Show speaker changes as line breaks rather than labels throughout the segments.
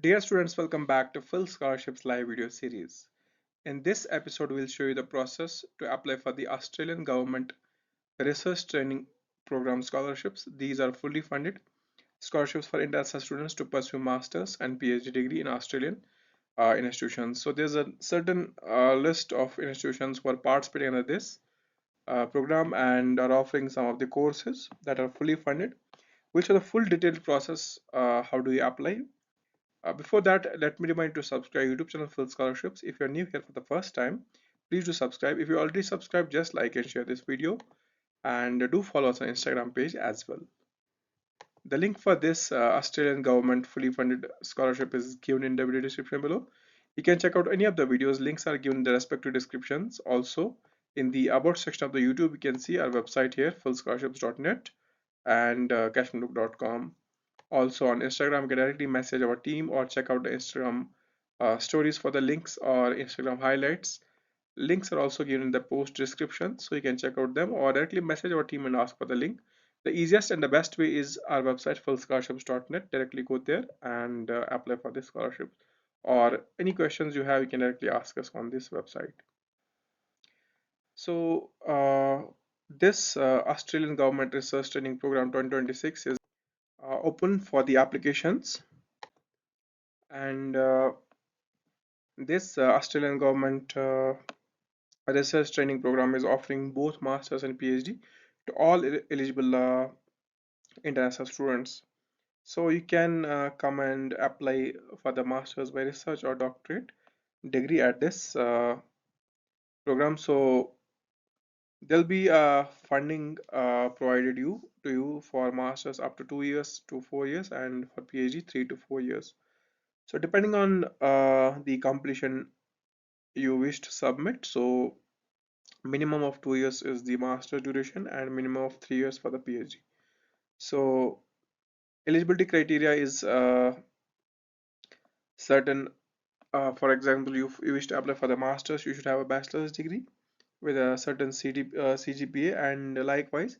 Dear students, welcome back to Full Scholarships live video series. In this episode, we'll show you the process to apply for the Australian Government Research Training Program scholarships. These are fully funded scholarships for international students to pursue master's and PhD degree in Australian institutions. So there's a certain list of institutions who are participating in this program and are offering some of the courses that are fully funded. We'll show the full detailed process. How do you apply? Before that, let me remind you to subscribe YouTube channel Full Scholarships. If you're new here for the first time, please do subscribe. If you already subscribed, just like and share this video, and do follow us on Instagram page as well. The link for this Australian government fully funded scholarship is given in the video description below. You can check out any of the videos. Links are given in the respective descriptions. Also, in the about section of the YouTube, you can see our website here, fullscholarships.net and cashmanbook.com. Also on Instagram, you can directly message our team or check out the Instagram stories for the links or Instagram highlights. Links are also given in the post description, so you can check out them or directly message our team and ask for the link. The easiest and the best way is our website fullscholarships.net. Directly go there and apply for this scholarship. Or any questions you have, you can directly ask us on this website. So this Australian Government Research Training Program 2026 is open for the applications, and this Australian government research training program is offering both masters and PhD to all eligible international students. So you can come and apply for the masters by research or doctorate degree at this program. So there'll be funding provided to you for masters up to 2 years to 4 years, and for PhD 3 to 4 years. So depending on the completion you wish to submit, so minimum of 2 years is the master duration and minimum of 3 years for the PhD. So eligibility criteria is certain. For example, you wish to apply for the masters, you should have a bachelor's degree with a certain CGPA, and likewise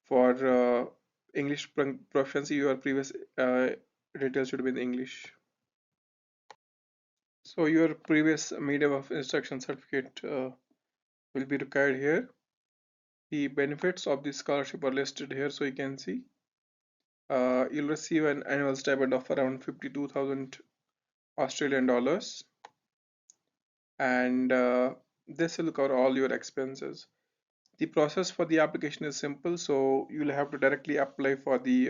for English proficiency, your previous details should be in English. So your previous medium of instruction certificate will be required here. The benefits of this scholarship are listed here, so you can see you'll receive an annual stipend of around 52,000 Australian dollars, and this will cover all your expenses. The process for the application is simple, so you'll have to directly apply for the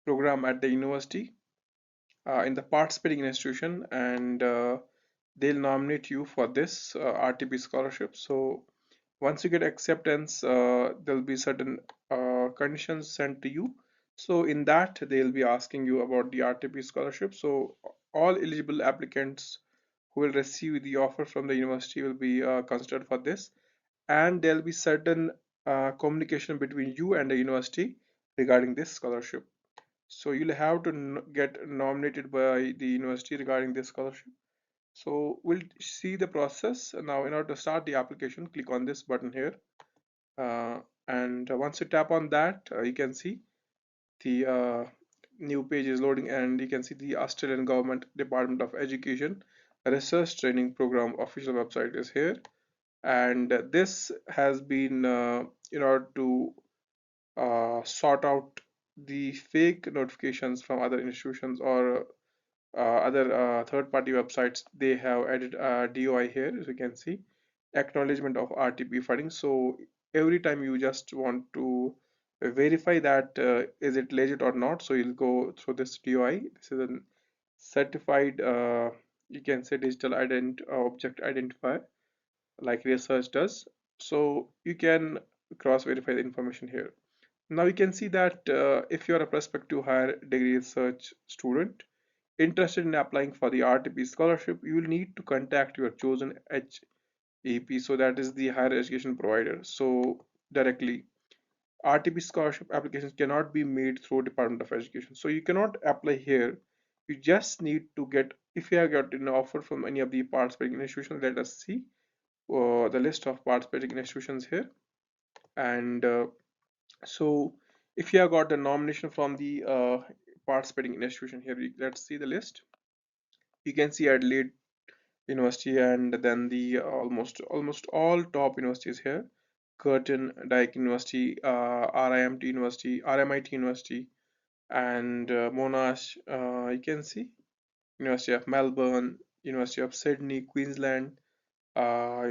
program at the university in the participating institution, and they'll nominate you for this RTP scholarship. So once you get acceptance, there'll be certain conditions sent to you. So in that, they'll be asking you about the RTP scholarship. So all eligible applicants who will receive the offer from the university will be considered for this, and there'll be certain communication between you and the university regarding this scholarship. So you'll have to get nominated by the university regarding this scholarship. So we'll see the process now. In order to start the application, click on this button here, and once you tap on that, you can see the new page is loading, and you can see the Australian Government Department of Education Research Training Program official website is here, and this has been in order to sort out the fake notifications from other institutions or other third-party websites. They have added DOI here, as you can see, acknowledgement of RTP funding. So every time you just want to verify that is it legit or not, so you'll go through this DOI. This is a certified, you can say, digital object identifier like research does. So you can cross verify the information here. Now you can see that if you are a prospective higher degree research student interested in applying for the RTP scholarship, you will need to contact your chosen HEP, so that is the higher education provider. So directly, RTP scholarship applications cannot be made through Department of Education. So you cannot apply here. You just need to get, if you have got an offer from any of the participating institutions, let us see the list of participating institutions here. And so if you have got the nomination from the participating institution here, let's see the list. You can see Adelaide University, and then the almost all top universities here. Curtin, Dyke University, RIMT University, RMIT University, and Monash. You can see University of Melbourne, University of Sydney, Queensland, uh,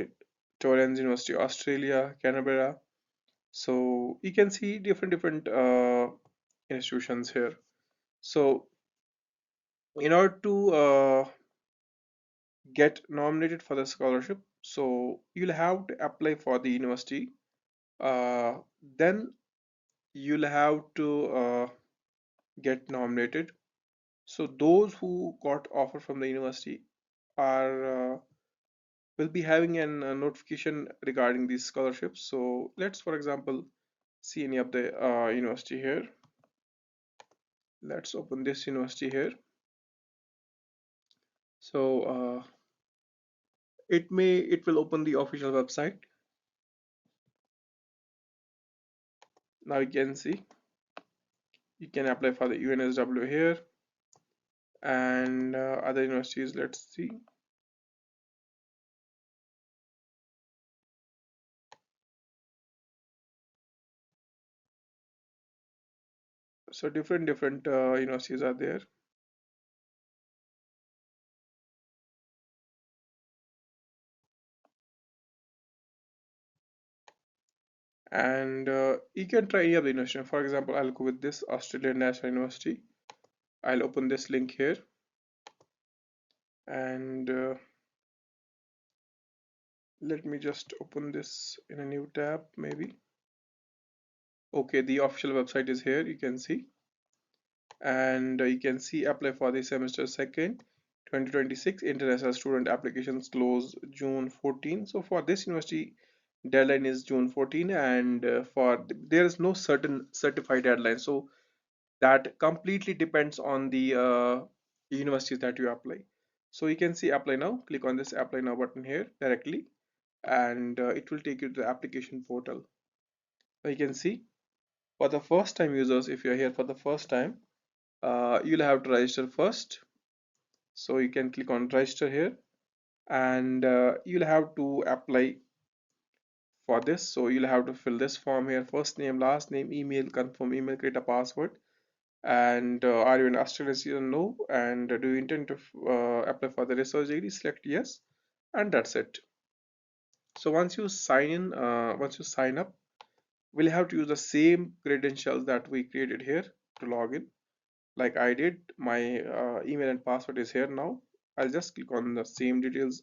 Torrens University, Australia, Canberra. So you can see different institutions here. So in order to get nominated for the scholarship, so you'll have to apply for the university. Then you'll have to get nominated. So those who got offer from the university are will be having an notification regarding these scholarships. So let's, for example, see any of the university here. Let's open this university here. So it will open the official website. Now you can see you can apply for the UNSW here, and other universities. Let's see. So different universities are there. And you can try any of the university. For example, I'll go with this Australian National University. I'll open this link here, and let me just open this in a new tab maybe. Okay, the official website is here, you can see, and you can see apply for the semester second 2026 international student applications close June 14. So for this university deadline is June 14, and there is no certain certified deadline, so that completely depends on the universities that you apply. So you can see apply now, click on this apply now button here directly, and it will take you to the application portal. So you can see for the first time users, if you're here for the first time, you'll have to register first. So you can click on register here, and you'll have to apply for this. So you'll have to fill this form here: first name, last name, email, confirm email, create a password, and are you an Australian citizen? No. And do you intend to apply for the research degree? Select yes, and that's it. So once you sign in, once you sign up, we'll have to use the same credentials that we created here to log in, like I did. My email and password is here now. I'll just click on the same details.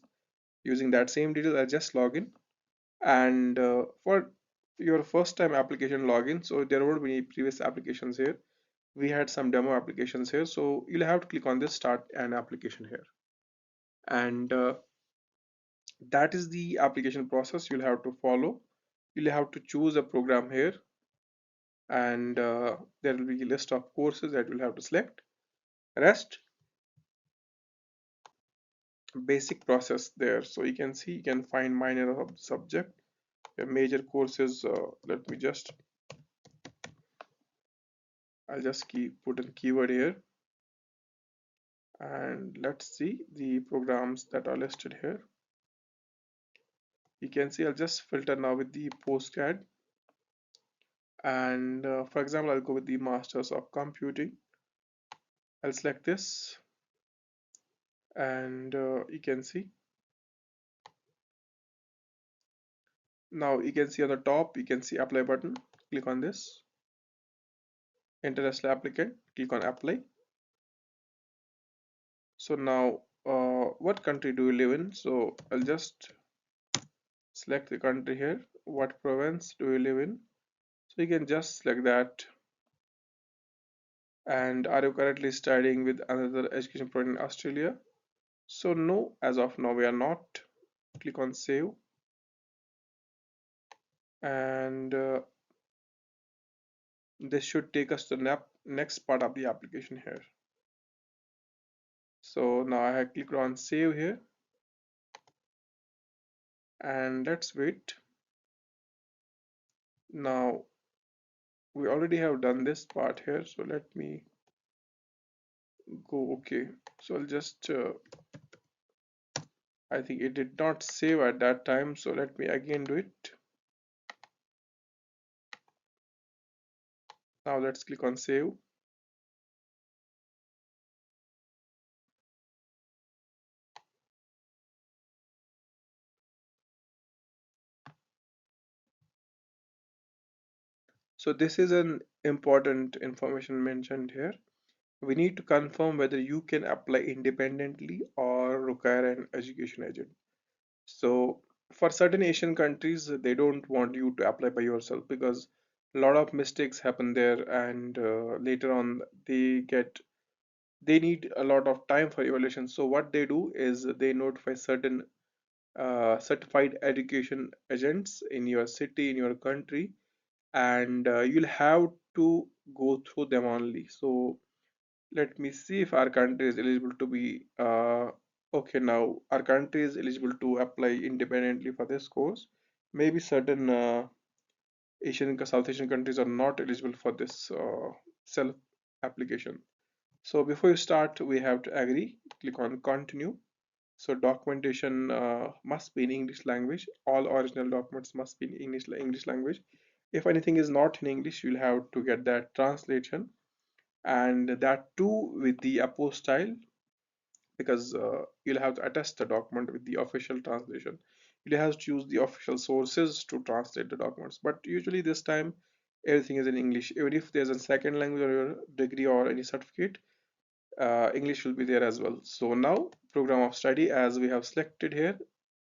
Using that same details, I'll just log in. And for your first time application login, so there won't be any previous applications here. We had some demo applications here, so you'll have to click on this start an application here, and that is the application process you'll have to follow. You'll have to choose a program here, and there will be a list of courses that you'll have to select. Rest basic process there. So you can see you can find minor of the subject, your major courses. Let me just, I'll just keep put a keyword here, and let's see the programs that are listed here. You can see I'll just filter now with the postgrad, and for example I'll go with the Masters of Computing. I'll select this, and you can see now, you can see on the top, you can see apply button. Click on this, international applicant, click on apply. So now what country do you live in? So I'll just select the country here. What province do you live in? So you can just select that. And are you currently studying with another education program in Australia? So no, as of now we are not. Click on save, and this should take us to the next part of the application here. So now I have clicked on save here, and let's wait. Now we already have done this part here, so let me go okay. So I'll just I think it did not save at that time, so let me again do it. Now let's click on save. So this is an important information mentioned here. We need to confirm whether you can apply independently or require an education agent. So for certain Asian countries, they don't want you to apply by yourself because a lot of mistakes happen there, and later on they need a lot of time for evaluation. So what they do is they notify certain certified education agents in your city, in your country, and you'll have to go through them only. So let me see if our country is eligible to be okay. Now our country is eligible to apply independently for this course. Maybe certain South Asian countries are not eligible for this self application. So before you start, we have to agree. Click on continue. So documentation must be in English language. All original documents must be in English language. If anything is not in English, you'll have to get that translation, and that too with the apostille, because you'll have to attach the document with the official translation. You'll have to choose the official sources to translate the documents. But usually this time everything is in English. Even if there's a second language on your degree or any certificate, English will be there as well. So now program of study, as we have selected here,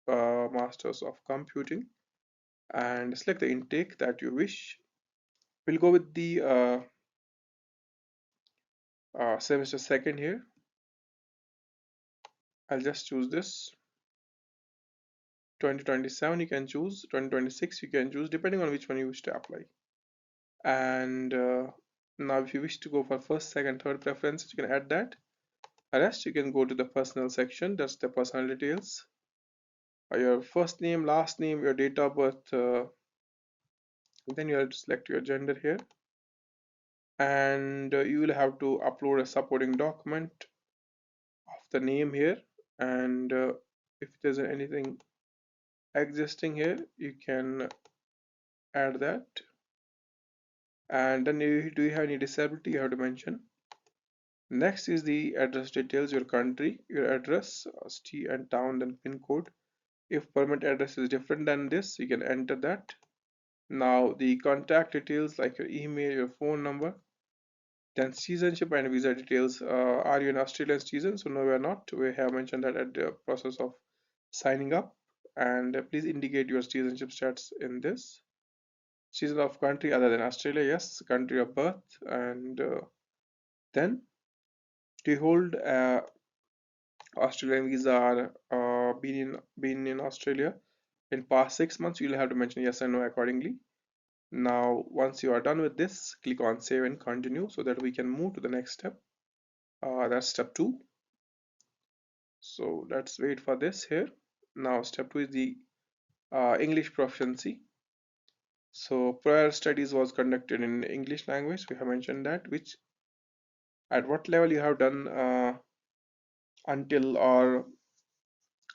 Masters of Computing, and select the intake that you wish. We'll go with the semester second here. I'll just choose this. 2027 you can choose, 2026 you can choose, depending on which one you wish to apply. And now if you wish to go for first, second, third preferences, you can add that. Rest you can go to the personal section, that's the personal details. Your first name, last name, your date of birth, then you have to select your gender here, and you will have to upload a supporting document of the name here. And if there's anything existing here, you can add that. And then do you have any disability, you have to mention. Next is the address details, your country, your address, city and town, then pin code. If permanent address is different than this, you can enter that. Now the contact details like your email, your phone number. Then citizenship and visa details. Are you an Australian citizen? So no, we are not. We have mentioned that at the process of signing up. And please indicate your citizenship status in this. Citizen of country other than Australia, yes. Country of birth, and then do you hold Australian visa or been in Australia in past 6 months? You'll have to mention yes and no accordingly. Now, once you are done with this, click on save and continue so that we can move to the next step. That's step 2. So let's wait for this here. Now, step 2 is the English proficiency. So prior studies was conducted in English language. We have mentioned that, which at what level you have done until, or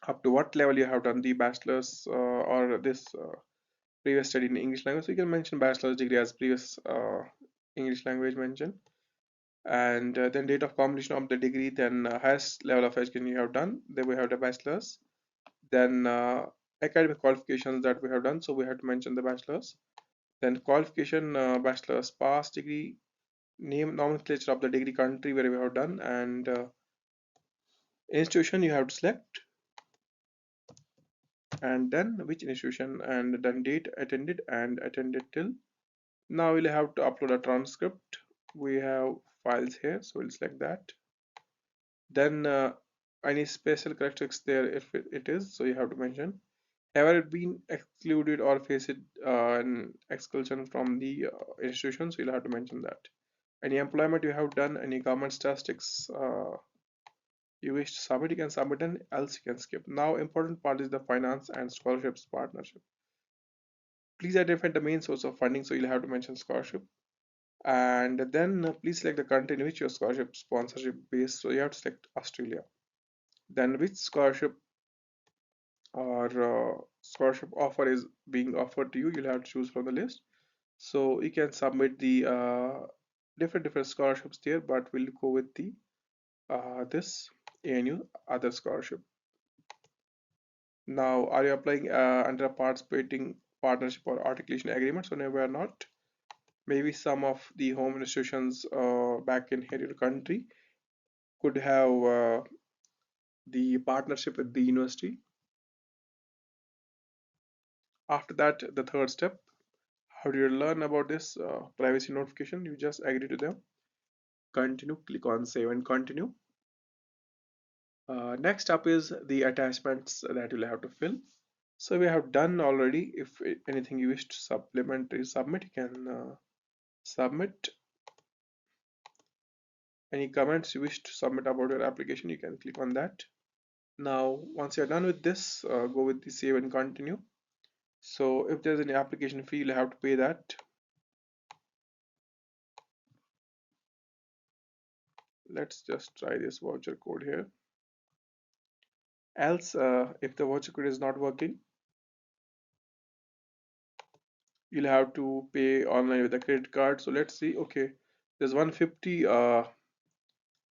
up to what level you have done the bachelor's or this previous study in English language. So you can mention bachelor's degree as previous English language mentioned, and then date of completion of the degree, then highest level of education you have done, then we have the bachelor's, then academic qualifications that we have done, so we have to mention the bachelor's, then qualification, bachelor's pass degree, name nomenclature of the degree, country where we have done, and institution you have to select, and then which institution, and then date attended and attended till. Now we'll have to upload a transcript. We have files here, so we'll select that. Then any special characteristics there if it is, so you have to mention. Ever it been excluded or faced an expulsion from the institution, so you'll have to mention that. Any employment you have done, any government statistics you wish to submit, you can submit, and else you can skip. Now important part is the finance and scholarships partnership. Please identify the main source of funding, so you'll have to mention scholarship. And then please select the country in which your scholarship sponsorship based. So you have to select Australia. Then which scholarship or scholarship offer is being offered to you, you'll have to choose from the list. So you can submit the different scholarships there, but we'll go with the this ANU other scholarship. Now, are you applying under a participating partnership or articulation agreement? So no, we are not. Maybe some of the home institutions back in here in your country could have the partnership with the university. After that, the third step, how do you learn about this privacy notification? You just agree to them. Continue, click on save and continue. Next up is the attachments that you'll have to fill. So we have done already. If anything you wish to supplement is submit, you can submit. Any comments you wish to submit about your application, you can click on that. Now, once you're done with this, go with the save and continue. So if there's any application fee, you'll have to pay that. Let's just try this voucher code here. Else, if the voucher code is not working, you'll have to pay online with a credit card. So let's see. Okay, there's 150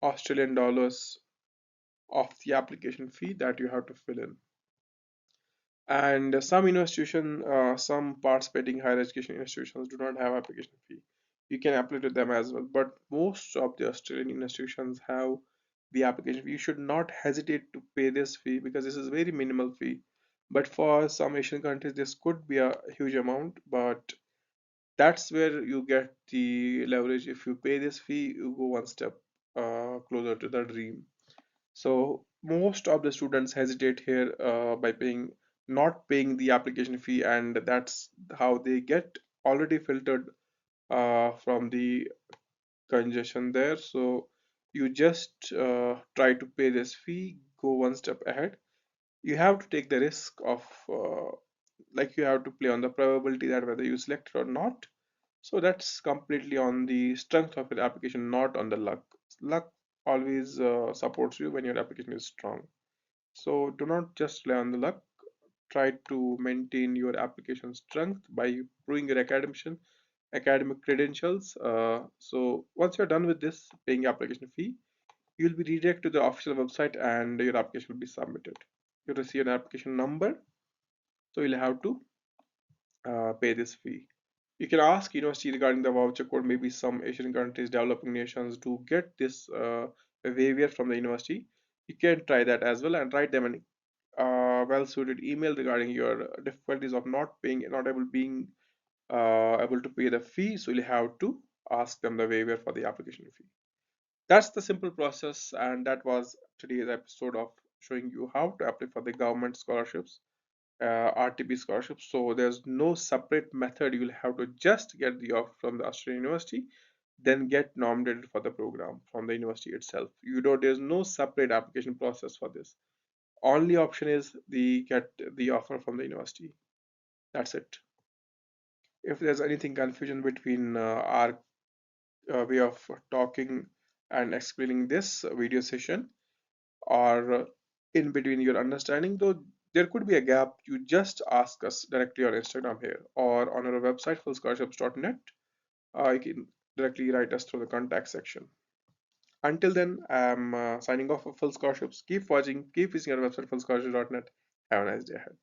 Australian dollars of the application fee that you have to fill in. And some institution, some participating higher education institutions do not have application fee. You can apply to them as well, but most of the Australian institutions have the application fee. You should not hesitate to pay this fee because this is very minimal fee. But for some Asian countries, this could be a huge amount, but that's where you get the leverage. If you pay this fee, you go one step closer to the dream. So most of the students hesitate here by paying not paying the application fee, and that's how they get already filtered from the congestion there. So you just try to pay this fee, go one step ahead. You have to take the risk of like you have to play on the probability that whether you select it or not. So that's completely on the strength of your application, not on the luck. Luck always supports you when your application is strong. So do not just rely on the luck. Try to maintain your application strength by proving your academic credentials. So once you're done with this paying application fee, you'll be redirected to the official website and your application will be submitted. You'll receive an application number, so you'll have to pay this fee. You can ask university regarding the voucher code. Maybe some Asian countries, developing nations, to get this waiver from the university. You can try that as well and write them an well-suited email regarding your difficulties of not able being able to pay the fee. So you'll have to ask them the waiver for the application fee. That's the simple process, and that was today's episode of showing you how to apply for the government scholarships, RTP scholarships. So there's no separate method. You'll have to just get the offer from the Australian university, then get nominated for the program from the university itself. There's no separate application process for this. Only option is the get the offer from the university. That's it. If there's anything confusion between our way of talking and explaining this video session, or in between your understanding, though there could be a gap, you just ask us directly on Instagram here or on our website fullscholarships.net. You can directly write us through the contact section. Until then, I'm signing off for Full Scholarships. Keep watching, keep visiting our website fullscholarships.net. Have a nice day ahead.